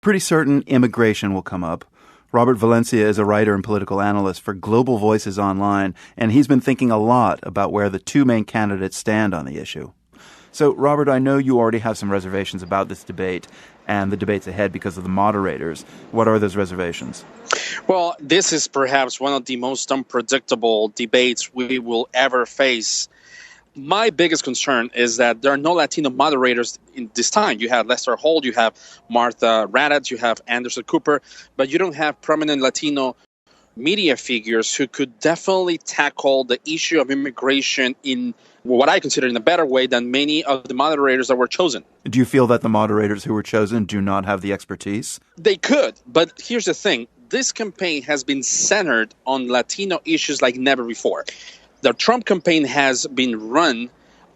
Pretty certain immigration will come up. Robert Valencia is a writer and political analyst for Global Voices Online, and he's been thinking a lot about where the two main candidates stand on the issue. So, Robert, I know you already have some reservations about this debate and the debates ahead because of the moderators. What are those reservations? Well, this is perhaps one of the most unpredictable debates we will ever face. My biggest concern is that there are no Latino moderators in this time. You have Lester Holt, you have Martha Raddatz, you have Anderson Cooper, but you don't have prominent Latino media figures who could definitely tackle the issue of immigration in what I consider in a better way than many of the moderators that were chosen. Do you feel that the moderators who were chosen do not have the expertise? They could, but here's the thing. This campaign has been centered on Latino issues like never before. The Trump campaign has been run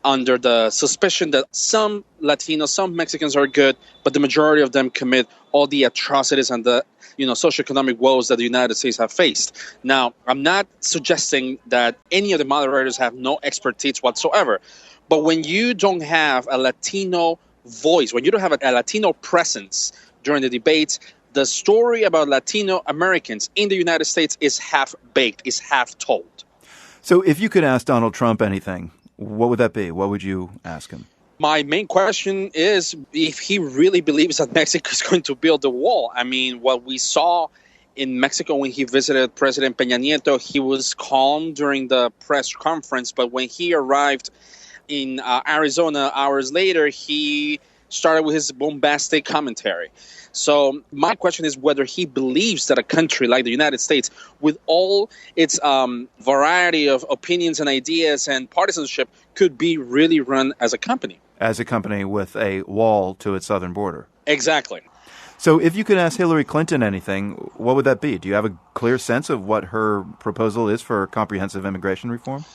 under the suspicion that some Latinos, some Mexicans are good, but the majority of them commit all the atrocities and the socioeconomic woes that the United States have faced. Now, I'm not suggesting that any of the moderators have no expertise whatsoever, but when you don't have a Latino voice, when you don't have a Latino presence during the debates, the story about Latino Americans in the United States is half-baked, is half-told. So if you could ask Donald Trump anything, what would that be? What would you ask him? My main question is if he really believes that Mexico is going to build the wall. I mean, what we saw in Mexico when he visited President Peña Nieto, he was calm during the press conference, but when he arrived in Arizona hours later, he started with his bombastic commentary. So my question is whether he believes that a country like the United States, with all its variety of opinions and ideas and partisanship, could be really run as a company. As a company with a wall to its southern border. Exactly. So if you could ask Hillary Clinton anything, what would that be? Do you have a clear sense of what her proposal is for comprehensive immigration reform?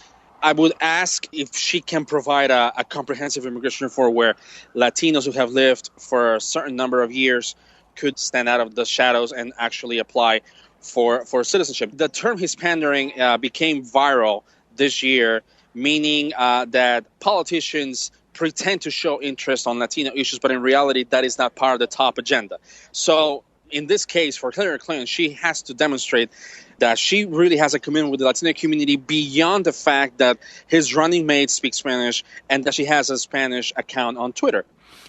I would ask if she can provide a comprehensive immigration reform where Latinos who have lived for a certain number of years could stand out of the shadows and actually apply for citizenship. The term Hispandering became viral this year, meaning that politicians pretend to show interest on Latino issues, but in reality, that is not part of the top agenda. So in this case, for Hillary Clinton, she has to demonstrate that she really has a commitment with the Latino community beyond the fact that his running mate speaks Spanish and that she has a Spanish account on Twitter.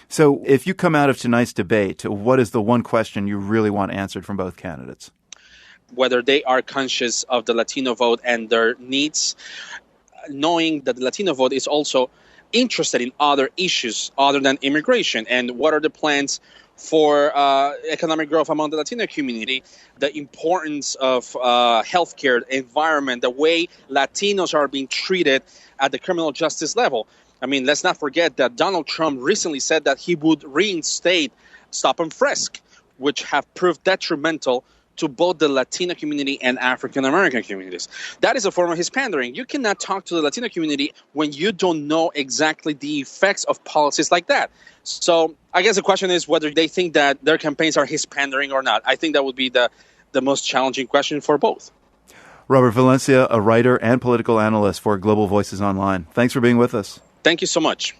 So if you come out of tonight's debate, what is the one question you really want answered from both candidates? Whether they are conscious of the Latino vote and their needs, knowing that the Latino vote is also interested in other issues other than immigration, and what are the plans for economic growth among the Latino community, the importance of healthcare, environment, the way Latinos are being treated at the criminal justice level. I mean, let's not forget that Donald Trump recently said that he would reinstate stop and frisk, which have proved detrimental to both the Latino community and African-American communities. That is a form of Hispandering. You cannot talk to the Latino community when you don't know exactly the effects of policies like that. So I guess the question is whether they think that their campaigns are Hispandering or not. I think that would be the most challenging question for both. Robert Valencia, a writer and political analyst for Global Voices Online. Thanks for being with us. Thank you so much.